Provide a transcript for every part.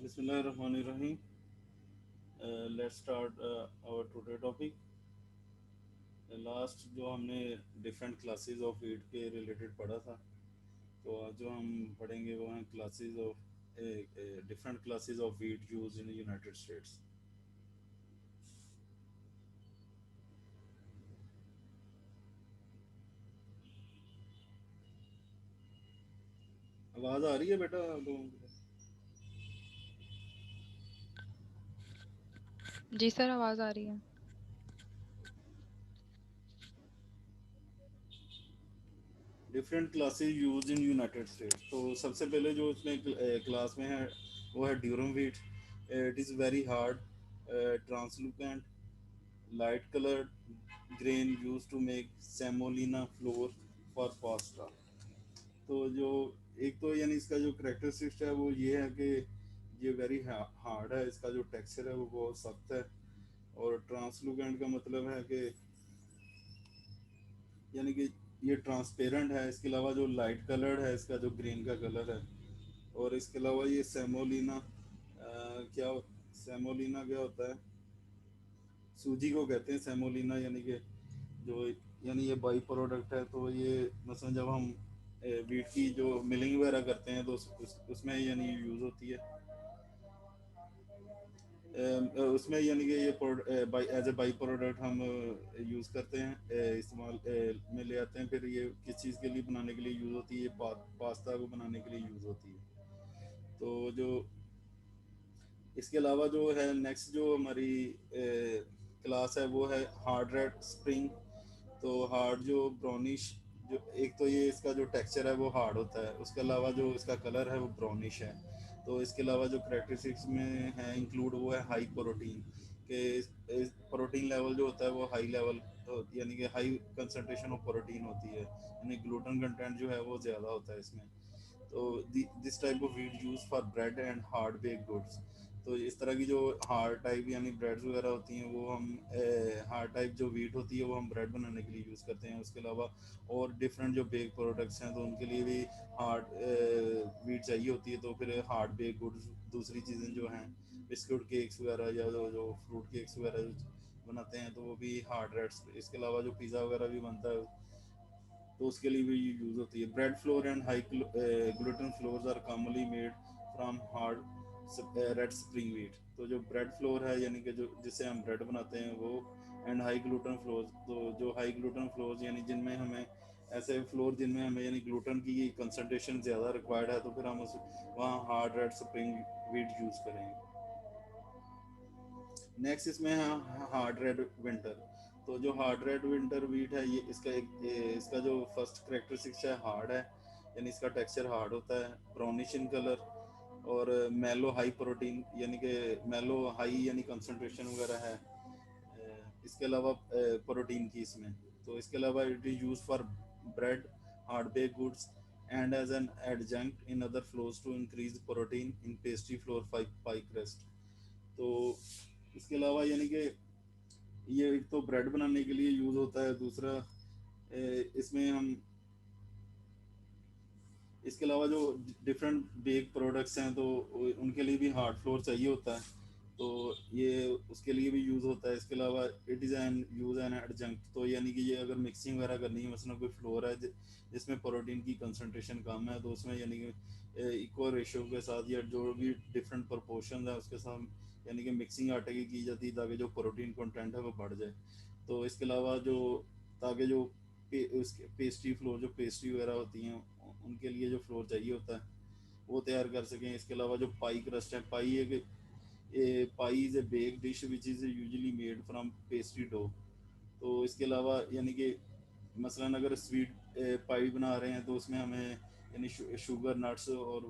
Bismillahirrahmanirrahim. Let's start our today topic. Last जो हमने different classes of wheat के related पढ़ा था, तो आज जो हम पढ़ेंगे वो हैं classes of different classes of wheat use in United states. आवाज़ आ रही है बेटा आप लोगों को? जी सर, आवाज़ आ रही है। Different classes use in United states. तो सबसे पहले जो उसमें क्लास में है वो है durum wheat. It is very hard, translucent, light colored grain used to make semolina flour for pasta। तो जो एक तो यानी इसका जो करेक्टरिस्टिक्स है वो ये है कि ये वेरी हार्ड है, इसका जो टेक्सचर है वो बहुत सख्त है। और ट्रांसलूकेंट का मतलब है कि यानी कि ये ट्रांसपेरेंट है। इसके अलावा जो लाइट कलर्ड है, इसका जो ग्रीन का कलर है। और इसके अलावा ये सेमोलिना क्या सेमोलिना क्या होता है? सूजी को कहते हैं सेमोलिना, यानी कि जो यानी ये बाई प्रोडक्ट है। तो ये मसलन जब हम वीट की जो मिलिंग वगैरह करते हैं तो उसमें यानी यूज़ होती है। उसमें यानी कि ये by as a byproduct हम यूज़ करते हैं, इस्तेमाल में ले आते हैं। फिर ये किस चीज़ के लिए बनाने के लिए यूज़ होती है? पास्ता को बनाने के लिए यूज़ होती है। तो जो इसके अलावा जो है नेक्स्ट जो हमारी क्लास है वो है हार्ड रेड स्प्रिंग। तो हार्ड जो ब्राउनिश, जो एक तो ये इसका जो टेक्सचर है वो हार्ड होता है, उसके अलावा जो इसका कलर है वो ब्राउनिश है। तो इसके अलावा जो करेक्टरिस्टिक्स में है इंक्लूड वो है हाई प्रोटीन के। प्रोटीन लेवल जो होता है वो हाई लेवल, यानी कि हाई कंसंट्रेशन ऑफ प्रोटीन होती है, यानी ग्लूटन कंटेंट जो है वो ज़्यादा होता है इसमें। तो this type of wheat use for bread and hard bake goods. तो इस तरह की जो हार्ड टाइप यानी ब्रेड्स वगैरह होती हैं वो हम हार्ड टाइप जो वीट होती है वो हम ब्रेड बनाने के लिए यूज़ करते हैं। उसके अलावा और डिफरेंट जो बेक प्रोडक्ट्स हैं तो उनके लिए भी हार्ड वीट चाहिए होती है। तो फिर हार्ड बेक गुड्स दूसरी चीज़ें जो हैं, बिस्कुट केक्स वगैरह या जो फ्रूट केक्स वगैरह जो बनाते हैं तो वो भी हार्ड रेट्स। इसके अलावा जो पिज़्ज़ा वगैरह भी बनता है तो उसके लिए भी यूज होती है। Bread flour and high gluten flours are commonly made from hard red spring wheat. तो जो ब्रेड फ्लोर है यानी कि जो जिससे हम ब्रेड बनाते हैं वो, एंड हाई ग्लूटेन फ्लोर्स, तो जो हाई ग्लूटेन फ्लोर्स यानी जिनमें हमें ऐसे फ्लोर जिनमें हमें यानी ग्लूटेन की कंसंट्रेशन ज़्यादा रिक्वायर्ड है, तो फिर हम उस वहाँ hard red spring wheat use करेंगे। नेक्स्ट इसमें है हार्ड रेड विंटर। तो जो हार्ड रेड विंटर वीट है इसका जो फर्स्ट करेक्टरिस्टिक्स है हार्ड है, यानी इसका टेक्सचर हार्ड होता है, ब्राउनिश इन कलर, और मेलो हाई प्रोटीन, यानी कि मेलो हाई यानी कंसंट्रेशन वगैरह है इसके अलावा प्रोटीन की इसमें। तो इसके अलावा it is use for bread, hard bake goods, and as an adjunct in other flours to increase protein in pastry flour pie crust. तो इसके अलावा यानी कि ये एक तो ब्रेड बनाने के लिए यूज होता है, दूसरा इसमें हम इसके अलावा जो डिफरेंट बेक प्रोडक्ट्स हैं तो उनके लिए भी हार्ड फ्लोर चाहिए होता है, तो ये उसके लिए भी यूज़ होता है। इसके अलावा it is an use N adjunct. तो यानी कि ये अगर मिक्सिंग वगैरह करनी है, मसलन कोई फ्लोर है जिसमें प्रोटीन की कंसंट्रेशन कम है, तो उसमें यानी कि इक्वल रेशियो के साथ या जो भी डिफरेंट प्रोपोर्शन है उसके साथ यानी कि मिक्सिंग आटे की जाती है ताकि जो प्रोटीन कंटेंट है वो बढ़ जाए। तो इसके अलावा जो ताकि जो उसके पेस्ट्री फ्लोर, जो पेस्ट्री वगैरह होती हैं उनके लिए जो फ्लोर चाहिए होता है वो तैयार कर सकें। इसके अलावा जो पाई क्रस्ट है, pie is a bake dish which is usually made from pastry dough. तो इसके अलावा यानी कि मसलन अगर स्वीट पाई बना रहे हैं तो उसमें हमें यानी शुगर, नट्स और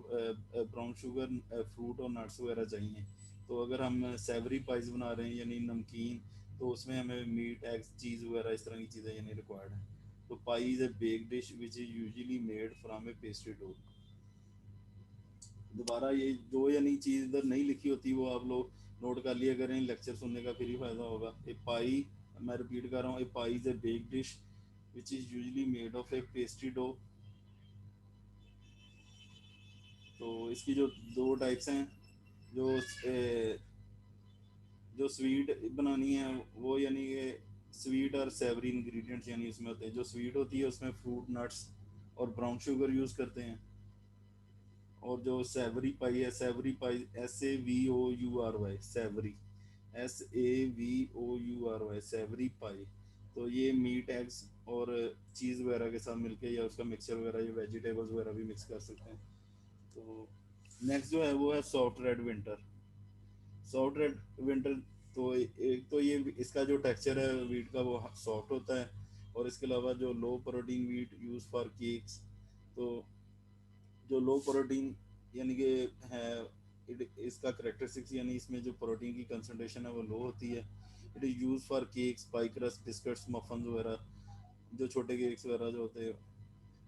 ब्राउन शुगर, फ्रूट और नट्स वगैरह चाहिए। तो अगर हम सेवरी पाइज बना रहे हैं यानी नमकीन, तो उसमें हमें मीट, एग्स, चीज़ वगैरह इस तरह की चीज़ें यानी रिक्वायर्ड है। तो pie is a bake dish which is usually made from a pastry dough. दोबारा ये जो यानी चीज़ इधर नहीं लिखी होती वो आप लोग नोट कर लिया करें, लेक्चर सुनने का फिर ही फायदा होगा। ए पाई, मैं रिपीट कर रहा हूँ, a pie is a bake dish which is usually made of a pastry dough. तो इसकी जो दो टाइप्स हैं, जो जो स्वीट बनानी है वो यानी कि स्वीट और सेवरी इंग्रेडिएंट्स यानी उसमें होते हैं। जो स्वीट होती है उसमें फ्रूट नट्स और ब्राउन शुगर यूज़ करते हैं। और जो सेवरी पाई है, सेवरी पाई SAVOURY, सेवरी, SAVOURY, सेवरी पाई, तो ये मीट एग्स और चीज़ वगैरह के साथ मिलके या उसका मिक्सचर वगैरह या वेजिटेबल्स वगैरह भी मिक्स कर सकते हैं। तो नेक्स्ट जो है वो है soft red winter. Soft red winter, तो एक तो ये इसका जो टेक्सचर है वीट का वो सॉफ्ट होता है। और इसके अलावा जो low protein wheat use for cakes, तो जो लो प्रोटीन यानी कि है, इसका करेक्टरिस्टिक्स यानी इसमें जो प्रोटीन की कंसंट्रेशन है वो लो होती है। It is use for cakes, pie crust, biscuits, muffin वगैरह, जो छोटे केक्स वगैरह जो होते हैं।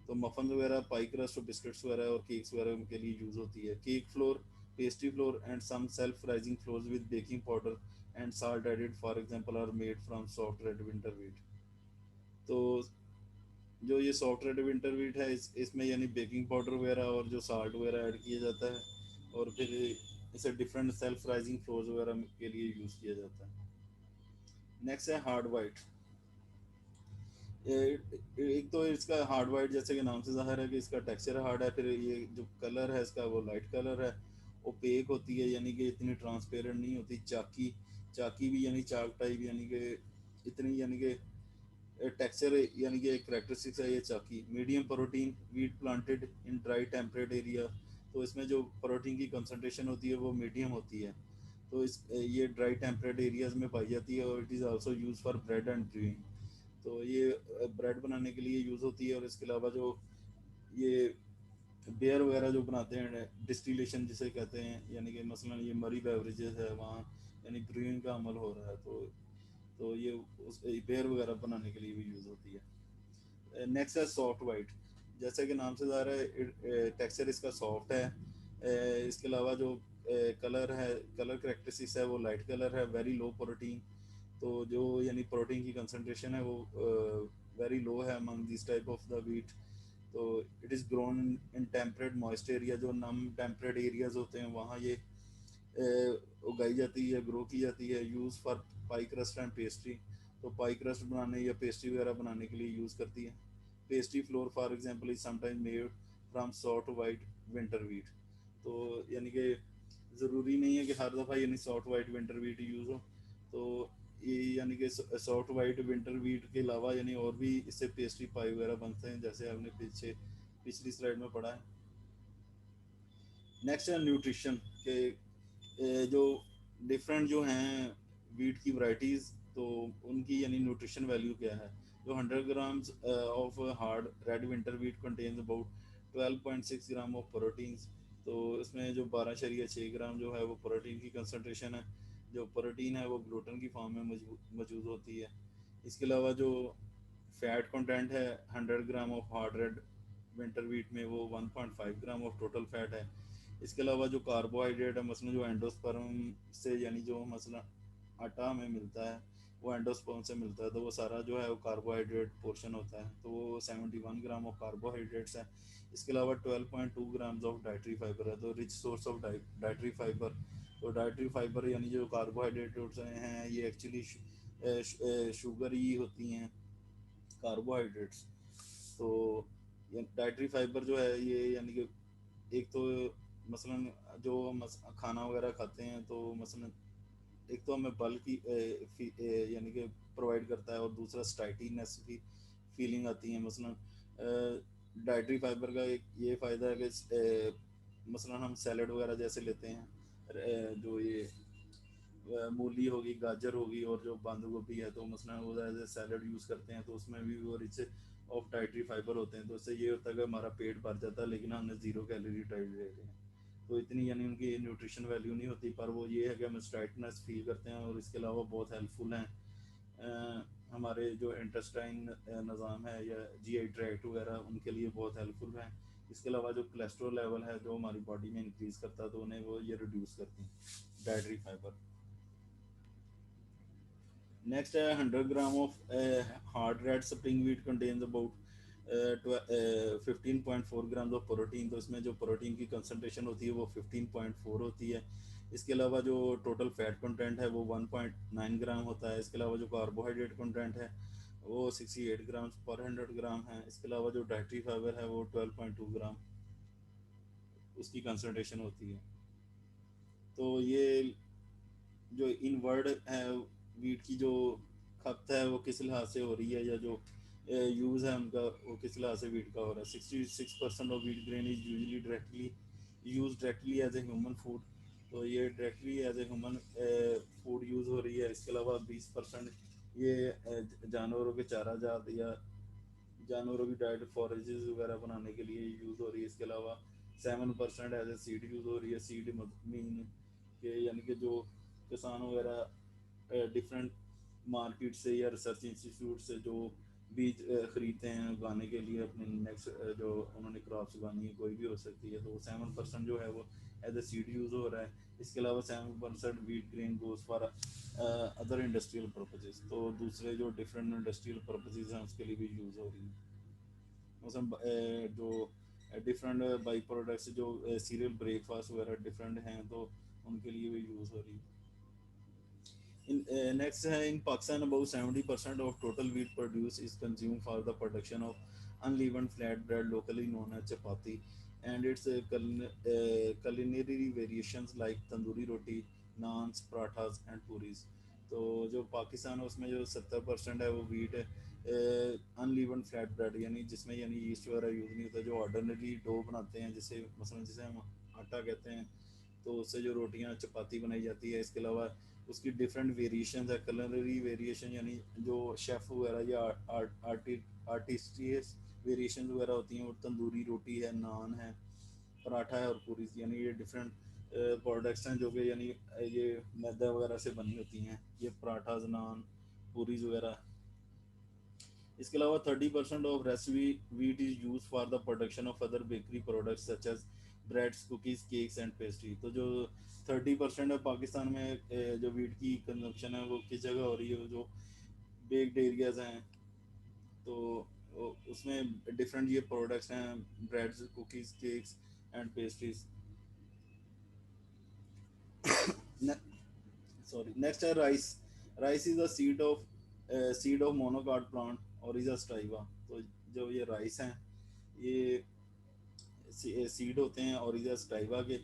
तो मफन वगैरह, पाई क्रस्ट और बिस्किट्स वगैरह और केक्स वगैरह के लिए यूज़ होती है। Cake flour, pastry flour and some self rising flours with baking powder and salt added for example are made from soft red winter wheat. तो जो ये सॉफ्ट रेड विंटर व्हीट है इसमें यानी बेकिंग पाउडर वगैरह और जो साल्ट वगैरह ऐड किया जाता है। और फिर इसे डिफरेंट सेल्फ राइजिंग फ्लोर्स वगैरह के लिए यूज़ किया जाता है। नेक्स्ट है हार्ड वाइट। एक तो इसका हार्ड वाइट जैसे कि नाम से जाहिर है कि इसका टेक्सचर हार्ड है। फिर ये जो कलर है इसका वो लाइट कलर है। ओपेक होती है यानी कि इतनी ट्रांसपेरेंट नहीं होती। चाकी, चाकी भी यानी चाक टाइप, यानी कि इतनी यानी कि टेक्सचर यानी कि एक करेक्टरिस्टिक्स है ये chalky. Medium protein wheat planted in dry temperate area, तो इसमें जो प्रोटीन की कंसंट्रेशन होती है वो मीडियम होती है। तो इस ये ड्राई टेम्परेट एरियाज में पाई जाती है। और it is also use for bread and brewing, तो ये ब्रेड बनाने के लिए यूज़ होती है। और इसके अलावा जो ये बेयर वगैरह जो बनाते हैं, डिस्टिलेशन जिसे कहते हैं, यानी कि मसलन ये मरी बेवरेजेस है वहाँ यानी ब्रूइंग का अमल हो रहा है, तो ये उस बेयर वगैरह बनाने के लिए भी यूज़ होती है। नेक्स्ट है सॉफ्ट वाइट। जैसा कि नाम से ज़ाहिर है टेक्सचर इसका सॉफ्ट है। इसके अलावा जो कलर है, कलर करेक्टरिस्टिक्स है वो लाइट कलर है, वेरी लो प्रोटीन। तो जो यानी प्रोटीन की कंसंट्रेशन है वो वेरी लो है among this type of the wheat. तो it is grown in temperate moist area, जो नम टेम्परेट एरियाज होते हैं वहाँ ये उगाई जाती है, ग्रो की जाती है। Use for pi crust and pastry, तो पाई क्रस्ट बनाने या पेस्ट्री वगैरह बनाने के लिए यूज़ करती है। Pastry floor for example is sometime made from soft white winter wheat. तो यानी कि ज़रूरी नहीं है कि हर दफ़ा यानी soft white winter wheat use हो। तो ये यानी कि सॉफ्ट वाइट विंटर वीट के अलावा यानी और भी इससे पेस्ट्री पाई वगैरह बनते हैं, जैसे हमने पीछे पिछली स्लाइड में पढ़ा है। नेक्स्ट है न्यूट्रिशन के जो डिफरेंट जो हैं वीट की वैरायटीज़, तो उनकी यानी न्यूट्रिशन वैल्यू क्या है। जो 100 grams of hard red winter wheat contains about 12.6 gram of proteins. तो इसमें जो 12.6 ग्राम जो है वो प्रोटीन की कंसनट्रेशन है। जो प्रोटीन है वो ग्लूटन की फॉर्म में मौजूद होती है। इसके अलावा जो फैट कंटेंट है 100 gram of hard red winter wheat में वो 1.5 ग्राम ऑफ टोटल फैट है। इसके अलावा जो कार्बोहाइड्रेट है मसलन जो एंडोस्पर्म से यानी जो मसलन आटा हमें मिलता है वो एंडोस्पर्म से मिलता है, तो वो सारा जो है वो कार्बोहाइड्रेट पोर्शन होता है। तो वो 71 ग्राम ऑफ कार्बोहाइड्रेट्स है। इसके अलावा 12.2 ग्राम्स ऑफ डाइटरी फाइबर है, तो rich source of dietary fibre. तो डाइटरी फाइबर यानी जो कार्बोहाइड्रेट हैं ये एक्चुअली शुगर ही होती हैं, कार्बोहाइड्रेट्स। तो डाइटरी फाइबर जो है ये यानी कि एक तो मसलन जो हम खाना वगैरह खाते हैं तो मसलन एक तो हमें बल की यानी कि प्रोवाइड करता है, और दूसरा स्टाइटीनेस की फीलिंग आती है। मसलन डाइटरी फाइबर का एक ये फ़ायदा है कि मसलन हम सैलड वगैरह जैसे लेते हैं, जो ये मूली होगी, गाजर होगी और जो बंद गोभी है, तो मसलन वो एज ए सैलड यूज़ करते हैं तो उसमें भी वो रिच ऑफ डाइटरी फाइबर होते हैं। तो इससे ये होता है कि हमारा पेट भर जाता है लेकिन हमने ज़ीरो कैलोरी डाइट ले रहे हैं। तो इतनी यानी उनकी न्यूट्रिशन वैल्यू नहीं होती, पर वो ये है कि हम स्टाइटनेस फील करते हैं। और इसके अलावा बहुत हेल्पफुल हैं हमारे जो इंटेस्टाइन निज़ाम है या जीआई ट्रैक्ट वगैरह उनके लिए बहुत हेल्पफुल हैं। इसके अलावा जो कोलेस्ट्रॉल लेवल है जो हमारी बॉडी में इंक्रीज़ करता है तो उन्हें वो ये रिड्यूस करती हैं डाइटरी फाइबर। नेक्स्ट है 100 gram of hard red spring wheat contains about 15.4 gram of protein, तो इसमें जो प्रोटीन की कंसनट्रेशन होती है वो 15.4 होती है। इसके अलावा जो टोटल फैट कंटेंट है वो 1.9 ग्राम होता है। इसके अलावा जो कार्बोहाइड्रेट कंटेंट है वो 68 ग्राम पर 100 ग्राम है। इसके अलावा जो डाइटरी फाइबर है वो 12.2 ग्राम उसकी कंसनट्रेशन होती है। तो ये जो इन वर्ड है वीट की जो खपत है वो किस लिहाज से हो रही है, या जो यूज़ है उनका वो किस लिहाज से वीट का हो रहा है। 66% of wheat grain is usually directly use directly as a human food, तो ये directly as a human food use हो रही है। इसके अलावा 20% ये जानवरों के चारा जात या जानवरों की डाइट फॉरेजेस वगैरह बनाने के लिए यूज़ हो रही है। इसके अलावा 7% एज ए सीड यूज़ हो रही है। सीड मीन के यानी कि जो किसान वगैरह डिफरेंट मार्केट से या रिसर्च इंस्टीट्यूट से जो बीज खरीदते हैं उगाने के लिए अपने नेक्स्ट जो उन्होंने क्रॉप्स उगानी है, कोई भी हो सकती है, तो 7% जो है वो एज ए सीड यूज़ हो रहा है। इसके अलावा 7% wheat grain goes for other industrial purposes, तो दूसरे जो डिफरेंट इंडस्ट्रियल पर्पजेज हैं उसके लिए भी यूज़ हो रही है। मसलन जो डिफरेंट बाई प्रोडक्ट्स जो सीरियल ब्रेकफास्ट वगैरह डिफरेंट हैं तो उनके लिए भी यूज़ हो रही है। Next, in Pakistan, about 70% of total wheat produce is consumed for the production of unleavened flat bread, locally known as chapati, and its culinary variations like tandoori roti, naans, parathas, and puris. तो जो पाकिस्तान है उसमें जो 70% है वो wheat है, अनलीवन flat bread यानी जिसमें यानी यीस्ट वगैरह यूज़ नहीं होता, जो ऑर्डिनरी डो बनाते हैं जिसे मसलन जिसे हम आटा कहते हैं, तो उससे जो रोटियां चपाती बनाई जाती है। इसके अलावा उसकी डिफरेंट वेरिएशन है, कलनरी वेरिएशन यानी जो शेफ़ वगैरह या आर्टिस्टियस वेरिएशन वगैरह होती हैं, और तंदूरी रोटी है, नान है, पराठा है और पूरी, यानी ये डिफरेंट प्रोडक्ट्स हैं जो कि यानी ये मैदा वगैरह से बनी होती हैं, ये पराठाज, नान, पूरीज वगैरह। इसके अलावा 30% of recipe wheat is use for the production of other bakery products such as breads, cookies, cakes and pastry. तो जो 30% है पाकिस्तान में जो वीट की कंजप्शन है वो किस जगह हो रही है, जो बेक्ड एरियाज हैं, तो उसमें डिफरेंट ये प्रोडक्ट्स हैं, breads, cookies, cakes and pastries. Sorry, next है rice. Rice is a seed of monocot plant और इज अ स्टाइवा। तो जो ये राइस हैं ये सीड होते हैं और इज अ स्टाइवा के।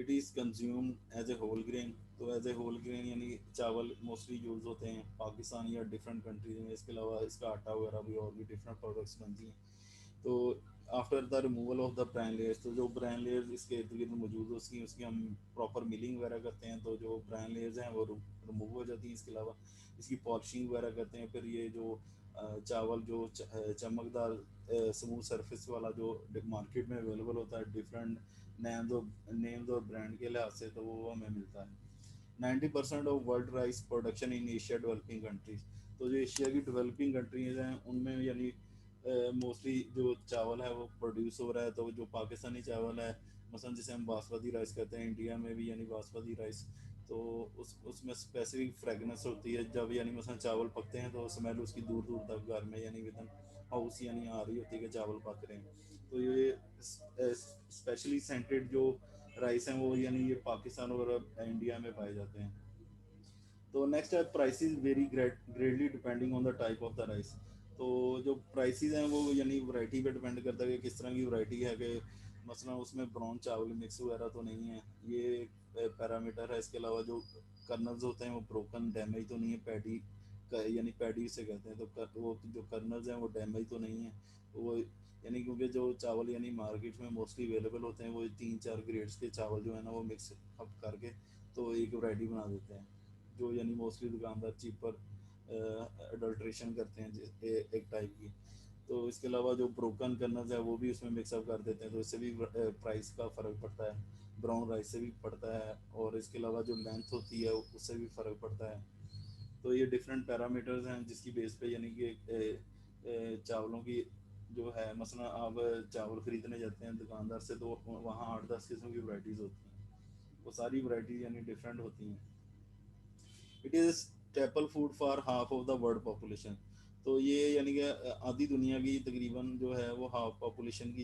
It is consumed as a whole grain, तो एज ए होल ग्रेन यानी चावल मोस्टली यूज़ होते हैं पाकिस्तान या डिफरेंट कंट्रीज में। इसके अलावा इसका आटा वगैरह भी और भी डिफरेंट प्रोडक्ट्स बनती हैं। तो after the removal of the Bryan layers, तो जो ब्राइन लेयर्स इसके इर्द गिर्द मौजूद है उसकी उसकी हम प्रॉपर मिलिंग वगैरह करते हैं, तो जो ब्राइन लेयर्स हैं वो रिमूव हो जाती हैं। इसके अलावा इसकी पॉलिशिंग वगैरह करते हैं। फिर ये जो चावल जो चमकदार स्मूथ सरफेस वाला जो मार्केट में अवेलेबल होता है डिफरेंट नेम्स और ब्रांड के लिहाज से, तो वो हमें मिलता है। 90% of world rice production in Asia developing countries, तो जो एशिया की डेवलपिंग कंट्रीज हैं उनमें यानी मोस्टली जो चावल है वो प्रोड्यूस हो रहा है। तो जो पाकिस्तानी चावल है मसलन जिसे हम बासमती राइस कहते हैं इंडिया में भी, यानी बासमती राइस, तो उसमें स्पेसिफिक फ्रेगनेंस होती है जब यानी मसलन चावल पकते हैं तो स्मेल उसकी दूर दूर तक घर में यानी विद इन हाउस यानी आ रही होती है कि चावल पक रहे हैं। तो ये स्पेशली सेंटेड जो राइस हैं वो यानी ये पाकिस्तान और इंडिया में पाए जाते हैं। तो नेक्स्ट है prices very greatly depending on the type of the rice. तो जो प्राइसेस हैं वो यानी वैरायटी पे डिपेंड करता है कि किस तरह की वैरायटी है, कि मसलन उसमें ब्राउन चावल मिक्स वगैरह तो नहीं है, ये पैरामीटर है। इसके अलावा जो कर्नल्स होते हैं वो ब्रोकन डैमेज तो नहीं है, पैडी यानी पैडी से कहते हैं, तो वो जो कर्नल्स हैं वो डैमेज तो नहीं है वो, यानी क्योंकि जो चावल यानी मार्केट में मोस्टली अवेलेबल होते हैं वो 3-4 ग्रेड्स के चावल जो है ना वो मिक्स अप करके तो एक वैरायटी बना देते हैं, जो यानी मोस्टली दुकानदार चीपर अडल्ट्रेशन करते हैं एक टाइप की। तो इसके अलावा जो ब्रोकन कर्नल्स है वो भी उसमें मिक्सअप कर देते हैं, तो इससे भी प्राइस का फ़र्क पड़ता है, ब्राउन राइस से भी पड़ता है, और इसके अलावा जो लेंथ होती है उससे भी फ़र्क पड़ता है। तो ये डिफरेंट पैरामीटर्स हैं जिसकी बेस पे यानी कि चावलों की जो है मसलन आप चावल ख़रीदने जाते हैं दुकानदार से तो वहाँ 8-10 किस्म की वैराइटीज़ होती हैं, वो सारी वैराइटीज़ यानी डिफरेंट होती हैं। It is staple food for half of the world population. तो ये यानी कि आधी दुनिया की तकरीबन जो है वो हाफ पॉपुलेशन की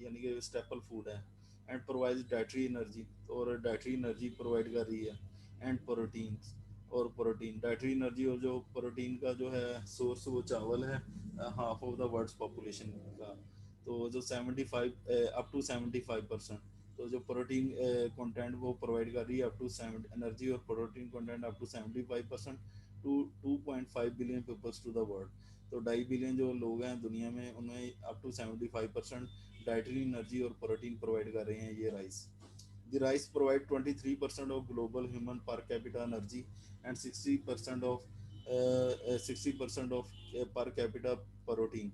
यानी कि स्टेपल फूड है। एंड प्रोवाइड्स डाइटरी एनर्जी, और डाइटरी एनर्जी प्रोवाइड कर रही है। एंड प्रोटीन्स, और प्रोटीन डाइटरी एनर्जी और जो प्रोटीन का जो है सोर्स वो चावल है, half of the world's population का। तो जो 75 अप टू 75%, तो जो प्रोटीन कंटेंट वो प्रोवाइड कर रही है अप टू 7 एनर्जी और protein content up to 75% to 2.5 billion peoples to the world. तो 2.5 बिलियन जो लोग हैं दुनिया में, उनमें अप टू 75% डाइटरी एनर्जी और प्रोटीन प्रोवाइड कर रहे हैं ये rice. The rice provide 23% of global human per capita energy and 60% of per capita protein।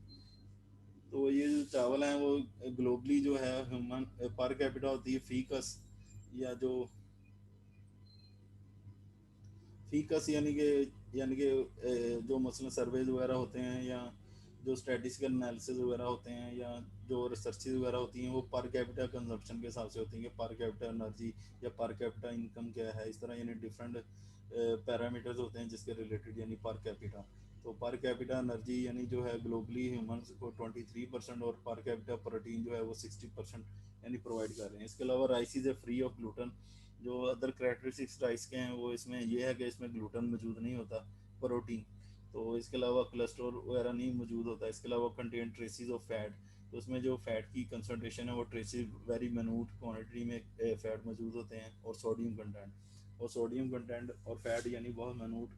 तो ये जो चावल हैं वो ग्लोबली जो है ह्यूमन पर कैपिटा होती है फीकस, या जो फीकस यानी कि जो मसलन सर्वेज वगैरह होते हैं, या जो स्टैटिस्टिकल एनालिसिस वगैरह होते हैं, या जो रिसर्चेज वगैरह होती हैं, वो पर कैपिटा कंजप्शन के हिसाब से होती हैं कि पर कैपिटा एनर्जी या पर कैपिटा इनकम क्या है, इस तरह यानी डिफरेंट पैरामीटर्स होते हैं जिसके रिलेटेड यानी पर कैपिटा। तो पर कैपिटा एनर्जी यानी जो है ग्लोबली ह्यूमंस को 23% और पर कैपिटा प्रोटीन जो है वो 60% यानी प्रोवाइड कर रहे हैं। इसके अलावा rice is a free of gluten. जो अदर करेक्टरिस्टिक्स राइस के हैं वो इसमें ये है कि इसमें ग्लूटन मौजूद नहीं होता, प्रोटीन। तो इसके अलावा कोलेस्ट्रॉल वगैरह नहीं मौजूद होता। इसके अलावा कंटेन ट्रेसिस ऑफ फैट, तो उसमें जो फैट की कंसनट्रेशन है वो ट्रेसिस वेरी मिनूट क्वांटिटी में फैट मौजूद होते हैं। और सोडियम कंटेंट, और सोडियम कंटेंट और फैट यानी बहुत मिनूट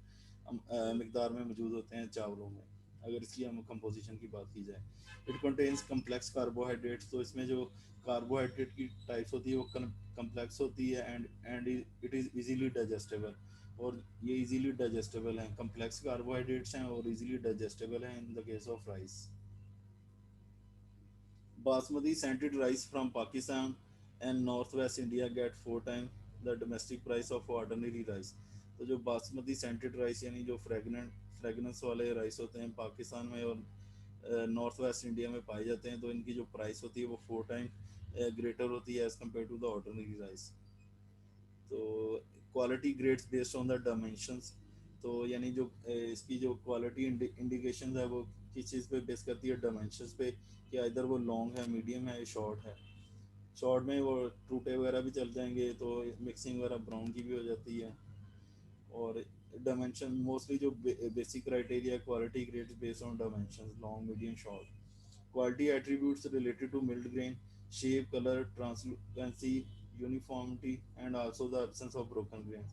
मकदार में मौजूद होते हैं चावलों में, अगर इसकी हम कंपोजिशन की बात की जाए। इट कंटेन्स कम्प्लेक्स कार्बोहाइड्रेट्स, तो इसमें जो कार्बोहाइड्रेट की टाइप्स होती है वो कम्प्लेक्स होती है। And it is easily digestible, और ये इजीली डाइजेस्टेबल हैं। कम्प्लेक्स कार्बोहाइड्रेट्स हैं और इजीली डाइजेस्टेबल हैं in the case of rice. Basmati scented rice from Pakistan and northwest India get 4 times the domestic price of ordinary rice। तो जो basmati scented rice यानी जो फ्रेगनेंस वाले राइस होते हैं पाकिस्तान में और नॉर्थ वेस्ट इंडिया में पाए जाते हैं, तो इनकी जो प्राइस होती है वो 4 टाइम ग्रेटर होती है as compare to the ordinary rice. तो quality grades based on the dimensions, तो यानी जो इसकी जो क्वालिटी इंडिकेशन है वो किस चीज़ पे बेस करती है, डायमेंशंस पे, कि इधर वो लॉन्ग है, मीडियम है, शॉर्ट है। शॉर्ट में वो टूटे वगैरह भी चल जाएंगे, तो मिक्सिंग वगैरह ब्राउन की भी हो जाती है। और डायमेंशन मोस्टली जो basic criteria quality grades based on dimensions long medium short. Quality attributes related to milled grain, shape, colour, translucency, uniformity and also the absence of broken grain.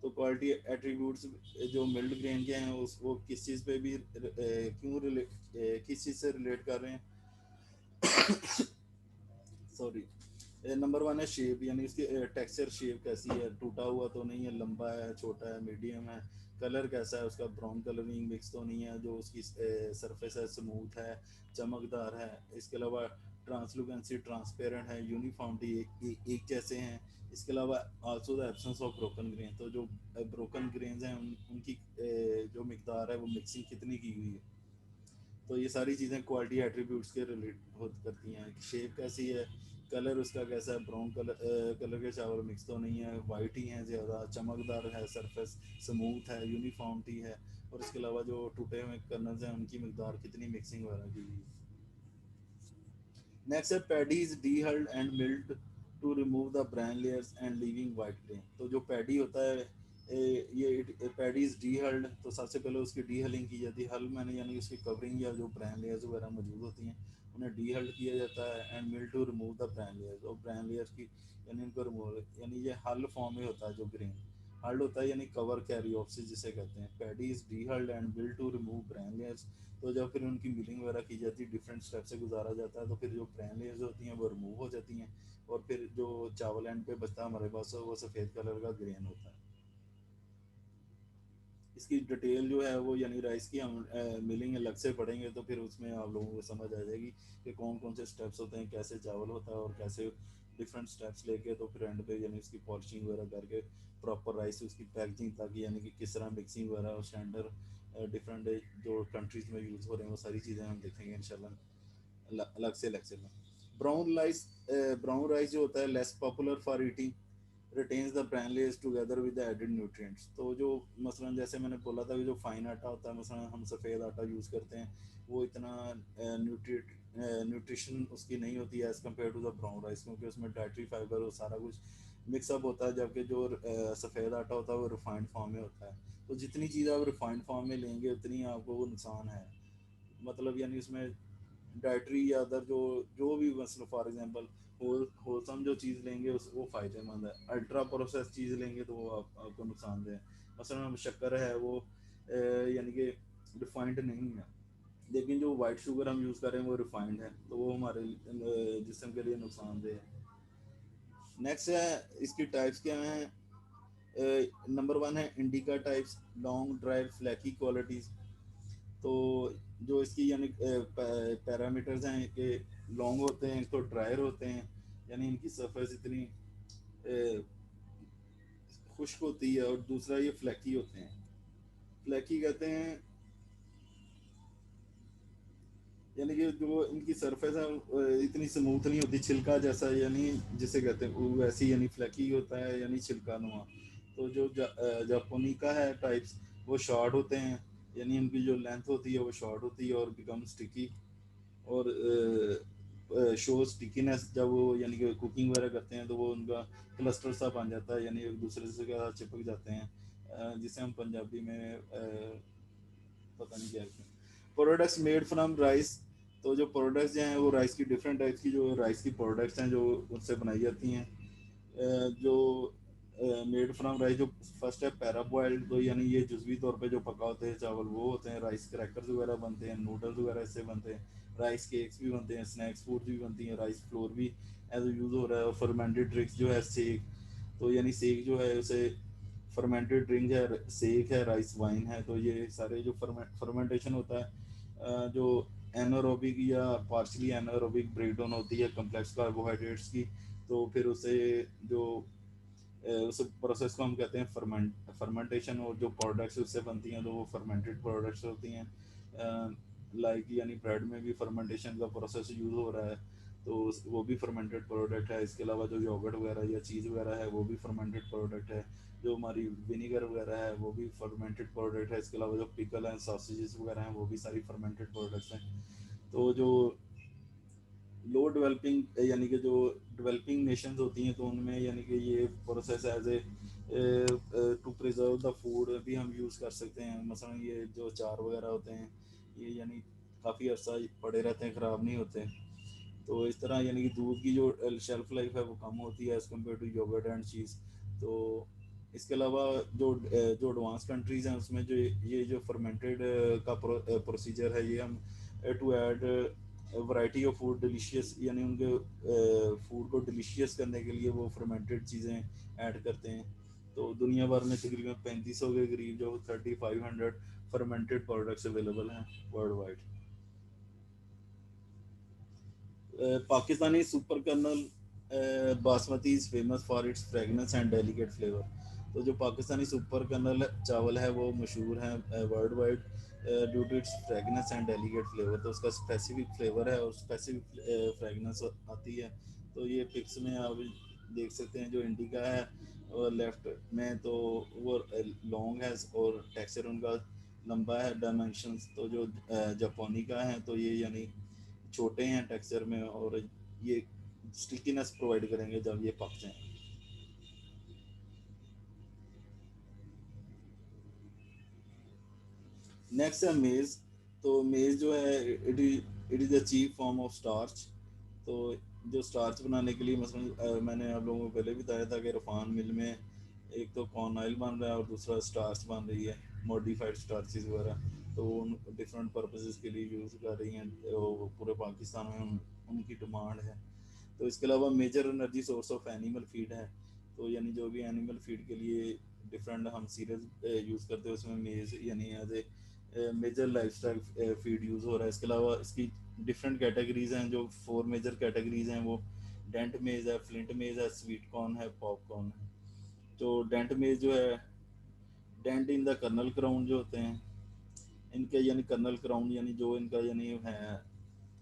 तो quality attributes जो milled grain के हैं उस वो किस चीज़ पे भी क्यों रिलेट किस चीज़ से रिलेट कर रहे हैं सॉरी। नंबर 1 है शेप, यानी इसकी टेक्सचर शेप कैसी है, टूटा हुआ तो नहीं है, लंबा है, छोटा है, मीडियम है। कलर कैसा है उसका, ब्राउन कलरिंग मिक्स तो नहीं है, जो उसकी सरफेस है स्मूथ है, चमकदार है। इसके अलावा ट्रांसलुकेंसी ट्रांसपेरेंट है, यूनिफॉर्मिटी एक जैसे हैं। इसके अलावा also the absence of broken grain, तो जो ब्रोकन ग्रेन्स हैं उनकी जो मिकदार है वो मिक्सिंग कितनी की हुई है। तो ये सारी चीज़ें क्वालिटी एट्रीब्यूट्स के रिलेट हो करती हैं। शेप कैसी है, कलर उसका कैसा है, ब्राउन कलर के चावल मिक्स तो नहीं है, वाइट ही हैं ज़्यादा, चमकदार है, सरफेस स्मूथ है, यूनिफॉर्मिटी है। और इसके अलावा जो टूटे हुए कर्नल्स हैं उनकी मिकदार कितनी मिक्सिंग वगैरह की हुई है। नेक्स्ट है paddy is dehulled and milled to remove the brown layers and leaving white grain. तो जो पैडी होता है ये पैडी इज डीहल्ड, तो सबसे पहले उसकी डीहलिंग की जाती है। हल मैंने यानी उसकी कवरिंग या जो ब्राउन लेयर्स वगैरह मौजूद होती हैं उन्हें डीहल्ड किया जाता है। And milled to remove the brown layers, और ब्राउन लेयर्स की यानी इनको रिमूव, यानी ये हल फॉर्म में होता है जो ग्रेन हल्ड होता है, यानी कवर कैरियोप्सिस जिसे कहते हैं। Paddy is dehulled and milled to remove brown layers. तो जब फिर उनकी मिलिंग वगैरह की जाती है, डिफरेंट स्टेप से गुजारा जाता है, तो फिर जो ब्राउन लेयर्स होती हैं वो रिमूव हो जाती हैं। और फिर जो चावल एंड पे बचता है हमारे पास वो सफ़ेद कलर का ग्रेन होता है। इसकी डिटेल जो है वो यानी राइस की हम मिलिंग अलग से पढ़ेंगे तो फिर उसमें आप लोगों को समझ आ जाएगी कि कौन कौन से स्टेप्स होते हैं, कैसे चावल होता है और कैसे डिफरेंट स्टेप्स लेके तो फिर एंड पे यानी उसकी पॉलिशिंग वगैरह करके प्रॉपर राइस उसकी पैकेजिंग ताकि यानी कि किस तरह मिक्सिंग वगैरह और स्टैंडर्ड डिफरेंट जो कंट्रीज़ में यूज़ हो रहे हैं वो सारी चीज़ें हम देखेंगे इंशाल्लाह अलग से लेक्चर में। ब्राउन राइस ब्राउन राइस जो होता है less popular for eating retains the bran layers together with the added nutrients। तो जो मसलन जैसे मैंने बोला था कि जो फाइन आटा होता है, मसलन हम सफ़ेद आटा यूज़ करते हैं, वो इतना न्यूट्रिशन उसकी नहीं होती है as compare to the brown rice, क्योंकि उसमें डाइटरी फाइबर और सारा कुछ मिक्सअप होता है, जबकि जो सफ़ेद आटा होता है वो रिफाइंड फॉर्म में होता है। तो जितनी चीज़ आप रिफाइंड फॉर्म में लेंगे उतनी आपको वो नुकसान है, मतलब यानी उसमें डाइटरी या अदर जो जो भी मतलब फॉर एग्जांपल होलसम जो चीज़ लेंगे उस वो फ़ायदेमंद है, अल्ट्रा प्रोसेस चीज़ लेंगे तो वो आपको नुकसानदेह है। मसलन शक्कर है वो यानी कि रिफाइंड नहीं है, लेकिन जो वाइट शुगर हम यूज़ कर रहे हैं वो रिफाइंड है, तो वो हमारे जिस्म के लिए नुकसानदेह है। नेक्स्ट है इसकी टाइप्स क्या हैं। नंबर वन है indica types, long dry flaky qualities. तो जो इसकी यानी पैरामीटर्स हैं कि लॉन्ग होते हैं तो ड्रायर होते हैं, यानी इनकी सरफेस इतनी खुश्क होती है, और दूसरा ये फ्लैकी होते हैं। फ्लैकी कहते हैं यानी कि जो इनकी सरफेस है इतनी स्मूथ नहीं होती, छिलका जैसा, यानी जिसे कहते हैं वो वैसी, यानी फ्लैकी होता है यानी छिलका नुमा। तो जो जापोनिका है टाइप्स, वो शॉर्ट होते हैं, यानी इनकी जो लेंथ होती है वो शॉर्ट होती है और बिकम स्टिकी, और शो स्टिकीनेस जब वो यानी कि कुकिंग वगैरह करते हैं तो वो उनका क्लस्टर सा बन जाता है, यानी एक दूसरे से क्या चिपक जाते हैं, जिसे हम पंजाबी में पता नहीं क्या कहते हैं। Products made from rice. तो जो प्रोडक्ट्स हैं वो राइस की डिफरेंट टाइप्स की जो राइस की प्रोडक्ट्स हैं जो उससे बनाई जाती हैं, जो मेड फ्रॉम राइस। जो फर्स्ट है पैरा बॉइल्ड, तो यानी ये जुजवी तौर पे जो पका होते हैं चावल वो होते हैं। राइस क्रैकर्स वगैरह बनते हैं, नूडल्स वगैरह इससे बनते हैं, राइस केक्स भी बनते हैं, स्नैक्स फूड भी बनती हैं, राइस फ्लोर भी एज यूज़ हो रहा है। और फर्मेंटेड ड्रिंक्स जो है सेक, तो यानी सेक जो है उसे फर्मेंटेड ड्रिंक है, सेक है, राइस वाइन है। तो ये सारे जो फर्मेंटेशन होता है, जो एनारोबिक या पार्शली एनारोबिक ब्रेकडाउन होती है कम्प्लेक्स कार्बोहाइड्रेट्स की, तो फिर उसे जो उस प्रोसेस को हम कहते हैं फर्मेंटेशन। और जो प्रोडक्ट्स उससे बनती हैं तो वो फर्मेंटेड प्रोडक्ट्स होती हैं, लाइक यानी ब्रेड में भी फर्मेंटेशन का प्रोसेस यूज़ हो रहा है, तो वो भी फर्मेंटेड प्रोडक्ट है। इसके अलावा जो योगर्ट वगैरह या चीज़ वगैरह है वो भी फर्मेंटेड प्रोडक्ट है। जो हमारी विनीगर वगैरह है वो भी फर्मेंटेड प्रोडक्ट है। इसके अलावा जो पिकल हैं, सॉसेजेस वगैरह हैं, वो भी सारी फर्मेंटेड प्रोडक्ट्स हैं। तो जो लो डेवलपिंग यानी कि जो डेवलपिंग नेशंस होती हैं तो उनमें यानी कि ये process as a to preserve the food भी हम यूज़ कर सकते हैं। मसलन ये जो अचार वगैरह होते हैं ये यानी काफ़ी अर्सा पड़े रहते हैं, ख़राब नहीं होते। तो इस तरह यानी कि दूध की जो शेल्फ लाइफ है वो कम होती है as compare to yogurt and cheese. तो इसके अलावा जो एडवांस कंट्रीज़ हैं उसमें जो ये जो फर्मेंटेड का प्रोसीजर है, ये हम to add variety of food delicious, यानी उनके फूड को डिलीशियस करने के लिए वो फर्मेंटेड चीज़ें ऐड करते हैं। तो दुनिया भर में तकरीबन 3500 के करीब जो 3500 फर्मेंटेड प्रोडक्ट्स अवेलेबल हैं worldwide. Pakistani super kernel basmati is famous for its fragrance and delicate flavour. तो जो पाकिस्तानी सुपर कर्नल चावल है वो मशहूर है worldwide due to its fragrance and delicate flavour. तो उसका स्पेसिफिक फ्लेवर है और स्पेसिफिक फ्रेगनेंस आती है। तो ये पिक्स में आप देख सकते हैं, जो इंडिका है और लेफ्ट में तो वो लॉन्ग है और टेक्सचर उनका लंबा है डायमेंशंस। तो जो जापानिका है तो ये यानी छोटे हैं टेक्सचर में और ये स्टिकीनेस प्रोवाइड करेंगे जब ये पक जाएं। नेक्स्ट है मेज़। तो मेज़ जो है it is a cheap form of starch. तो जो स्टार्च बनाने के लिए मसलन मैंने आप लोगों को पहले भी बताया था कि रफान मिल में एक तो कॉर्न ऑयल बन रहा है और दूसरा स्टार्च बन रही है, मॉडिफाइड स्टार्चेस वगैरह। तो उन डिफरेंट पर्पसेस के लिए यूज़ कर रही हैं, पूरे पाकिस्तान में उनकी डिमांड है। तो इसके अलावा major energy source of animal feed है। तो यानी जो भी एनिमल फीड के लिए डिफरेंट हम सीरियल यूज़ करते हैं उसमें मेज यानी as a major lifestyle feed use हो रहा है। इसके अलावा इसकी डिफरेंट कैटेगरीज हैं, जो 4 मेजर कैटेगरीज हैं वो डेंट मेज है, फ्लिंट मेज है, स्वीट कॉर्न है, पॉपकॉर्न है। तो डेंट मेज जो है, dent in the kernel crown जो होते हैं इनके, यानी कर्नल क्राउन यानी जो इनका यानी है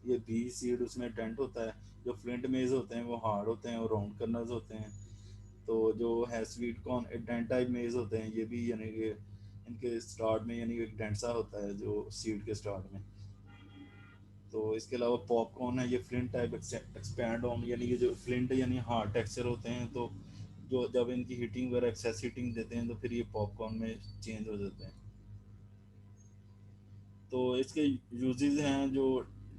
ये बी सीड उसमें डेंट होता है। जो फ्लिंट मेज होते हैं वो हार्ड होते हैं और राउंड कर्नल्स होते हैं। तो जो है स्वीट कॉर्न डेंट टाइप मेज होते हैं, ये भी यानी कि इनके स्टार्ट में यानी एक डेंसा होता है जो सीड के स्टार्ट में। तो इसके अलावा पॉपकॉर्न है, ये फ्लिंट टाइप एक्सपैंड ऑन, यानी कि जो फ्लिंट यानी हार्ड टेक्सचर होते हैं, तो जो जब इनकी हीटिंग वगैरह एक्सेस हीटिंग देते हैं तो फिर ये पॉपकॉर्न में चेंज हो जाते हैं। तो इसके यूजेस हैं जो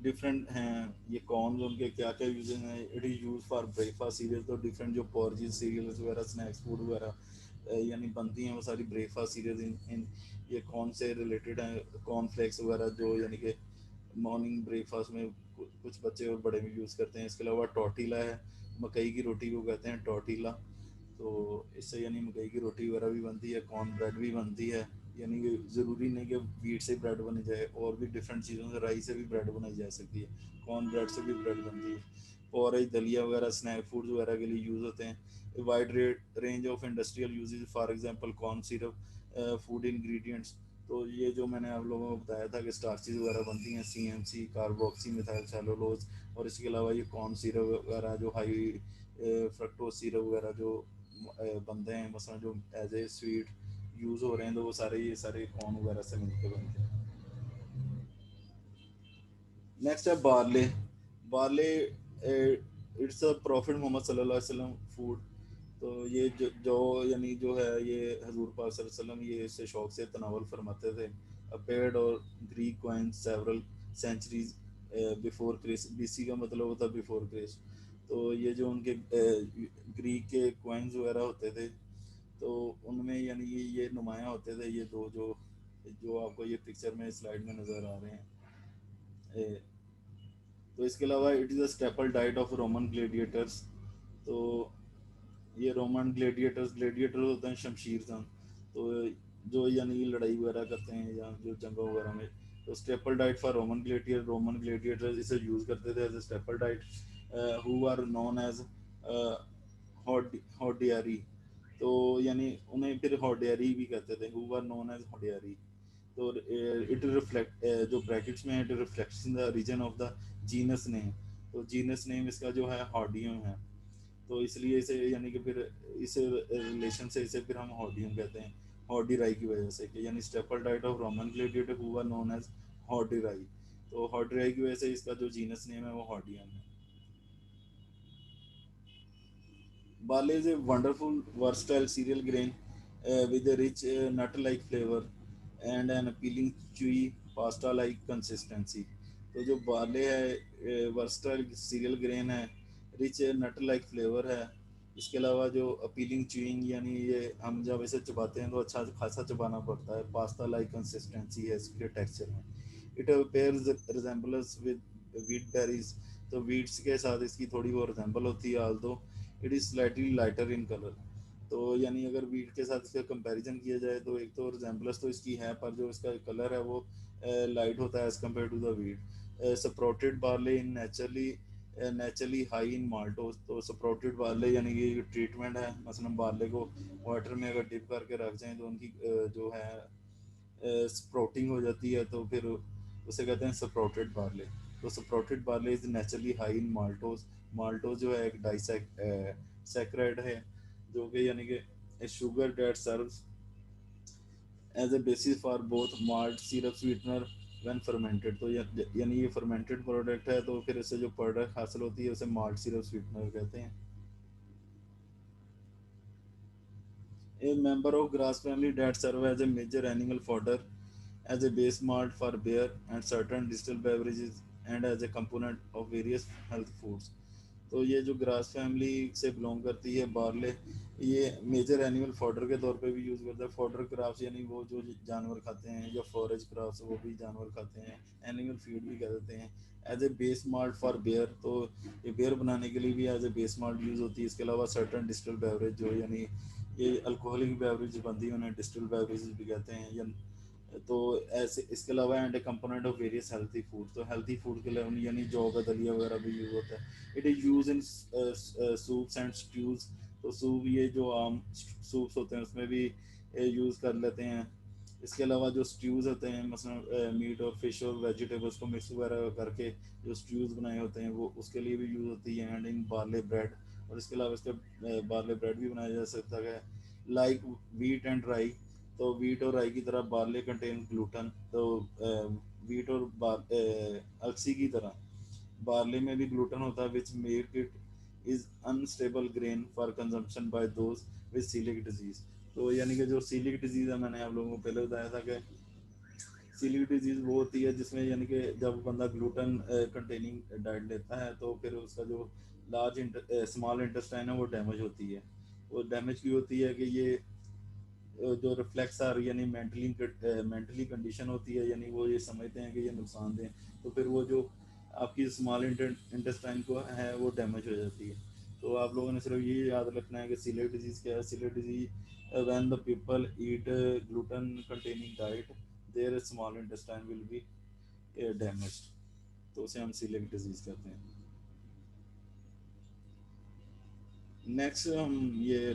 डिफरेंट हैं, ये कॉर्न उनके क्या क्या यूजेस हैं। It is use for breakfast cereal, तो डिफरेंट जो पोर्जेज सीरियल्स वगैरह स्नैक्स फूड वगैरह यानी बनती हैं वो सारी ब्रेकफास्ट सीरियल इन ये कौन से रिलेटेड हैं, कॉर्नफ्लेक्स वगैरह जो यानी कि मॉर्निंग ब्रेकफास्ट में कुछ बच्चे और बड़े भी यूज़ करते हैं। इसके अलावा टोटीला है, मकई की रोटी को कहते हैं टोटीला, तो इससे यानी मकई की रोटी वगैरह भी बनती है, कॉर्न ब्रेड भी बनती है। यानी कि ज़रूरी नहीं कि वीट से ब्रेड बनी जाए, और भी डिफरेंट चीज़ों से, राइस से भी ब्रेड बनाई जा सकती है, कॉर्न ब्रेड से भी ब्रेड बनती है। पॉरेज दलिया वगैरह स्नैक फूड्स वगैरह के लिए यूज़ होते हैं। Wide range of industrial usages, for example corn syrup food ingredients. तो ये जो मैंने आप लोगों को बताया था कि स्टार्चेज वगैरह बनती हैं, सीएमसी कार्बोक्सी मिथाइल सेलुलोज, और इसके अलावा ये कॉर्न सिरप वगैरह जो हाई फ्रक्टोज सिरप वगैरह जो बनते हैं, मसलन जो एज ए स्वीट यूज़ हो रहे हैं, तो वो सारे ये सारे कॉर्न वगैरह से मिलकर बनते हैं। नेक्स्ट है barley. Barley it's a prophet Muhammad सल्लल्लाहु अलैहि वसल्लम फूड। तो ये जो यानी जो है ये हजूर पाक सल्लल्लाहु अलैहि वसल्लम ये इसे शौक से तनावल फरमाते थे। अपेयर्ड और Greek coin several centuries before Christ, BC का मतलब होता है बिफोर क्रिस्ट। तो ये जो उनके ग्रीक के कॉइन्स वगैरह होते थे, तो उनमें यानी ये नुमाया होते थे, ये दो जो जो आपको ये पिक्चर में स्लाइड में नज़र आ रहे हैं। तो इसके अलावा it is a staple diet of Roman gladiators. तो ये रोमन ग्लेडिएटर्स, ग्लेडिएटर होते हैं शमशीर जंग, तो जो यानी लड़ाई वगैरह करते हैं या जो जंगों वगैरह में, तो staple diet for Roman gladiators इसे यूज़ करते थे as a staple diet, who are known as hordearii. तो यानी उन्हें फिर हॉडियारी भी कहते थे, who are known as hordearii. तो इट रिफ्लेक्ट जो ब्रैकेट्स में it reflects in the reason of the genus name. तो जीनस नेम इसका जो है हॉडियम है, तो इसलिए इसे यानी कि फिर इस रिलेशन से इसे फिर हम हॉडियम कहते हैं, हॉडी राई की वजह से, कि यानी staple diet of Roman gladiator who are known as hordearii. तो हॉडी राई की वजह से इसका जो जीनस नेम है वो हॉडियम है। Barley is a wonderful, versatile cereal grain with a rich nut-like flavor and an appealing, chewy, pasta-like consistency. तो जो बार्ले है वर्सटाइल सीरियल ग्रेन है, रिच नट लाइक फ्लेवर है। इसके अलावा जो अपीलिंग च्यूइंग, यानी ये हम जब इसे चबाते हैं तो अच्छा खासा चबाना पड़ता है, पास्ता लाइक कंसिस्टेंसी है इसके टेक्सचर में। It pairs resemblance with wheat berries. तो वीट्स के साथ इसकी थोड़ी वो रिजेंबल होती है, Aldous it is slightly lighter in colour. तो यानी अगर वीट के साथ इसका कंपैरिजन किया जाए तो एक तो रिजेंबलेंस तो इसकी है, पर जो इसका कलर है वो लाइट होता है as compare to the wheat. Sprouted barley in naturally high in maltose. तो सप्रोटेड बार्ले यानी कि ट्रीटमेंट है, मसलन बार्ले को वाटर में अगर डिप करके रख जाएं तो उनकी जो है स्प्रोटिंग हो जाती है, तो फिर उसे कहते हैं स्प्रोटेड बार्ले। तो sprouted barley is naturally high in maltose. Maltose जो है एक डाइसैक्राइड है, जो कि यानी कि sugar that serves as a basis for both malt syrup sweetener when fermented. तो यानी ये फर्मेंटेड प्रोडक्ट है, तो फिर इससे जो प्रोडक्ट हासिल होती है उसे माल्ट सिरप स्वीटनर कहते हैं। A member of grass family that serve as a major animal fodder, as a base malt for beer and certain distilled beverages, and as a component of various health foods। तो ये जो grass family से belong करती है barley, ये major animal fodder के तौर पे भी यूज़ करता है। फॉडर क्राफ्स यानी वो जो जानवर खाते हैं, या फॉरेज क्राफ्स वो भी जानवर खाते हैं, एनिमल फीड भी कह देते हैं। As a base malt for beer, तो ये बेयर बनाने के लिए भी as a base malt use होती है। इसके अलावा सर्टन डिस्टिल बेवरेज, जो यानी ये अल्कोहलिक बेवरेज बनती है उन्हें डिस्टिल बेवरेज भी कहते हैं। या तो ऐसे इसके अलावा and A component of various healthy food. तो हेल्थी फूड के लिए यानी जौ का दलिया वगैरह भी यूज़ होता है। It is use in soups and stews. तो सूप ये जो आम सूप्स होते हैं उसमें भी यूज़ कर लेते हैं। इसके अलावा जो स्ट्यूज़ होते हैं, मसलन मीट और फिश और वेजिटेबल्स को मिक्स वगैरह करके जो स्ट्यूज़ बनाए होते हैं वो उसके लिए भी यूज़ होती है। एंड इन बार्ले ब्रेड, और इसके अलावा इसका बार्ले ब्रेड भी बनाया जा सकता है। लाइक वीट एंड राई, तो वीट और राई की तरह बार्ले कंटेन ग्लूटन, तो वीट और अलसी की तरह बार्ले में भी ग्लूटन होता है, which make it is unstable grain for consumption by those with coeliac disease. तो यानी कि जो सीलिक डिजीज है, मैंने आप लोगों को पहले बताया था कि सीलिक डिजीज वो होती है जिसमें यानी कि जब बंदा ग्लूटन कंटेनिंग डाइट लेता है तो फिर उसका जो स्मॉल इंटेस्टाइन है वो डैमेज होती है। वो डैमेज क्यों होती है कि ये जो रिफ्लेक्स आ रही है, यानी मेंटली कंडीशन होती है, यानी वो ये समझते हैं कि ये नुकसानदेह, तो फिर वो जो आपकी स्मॉल इंटेस्टाइन को है वो डैमेज हो जाती है। तो आप लोगों ने सिर्फ ये याद रखना है कि सीलियक डिजीज़ क्या है। Coeliac disease when the people eat gluten containing diet, their small intestine will be damaged, तो उसे हम सीलियक डिजीज़ कहते हैं। नेक्स्ट हम ये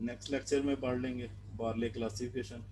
नेक्स्ट लेक्चर में पढ़ लेंगे बार्ले क्लासिफिकेशन।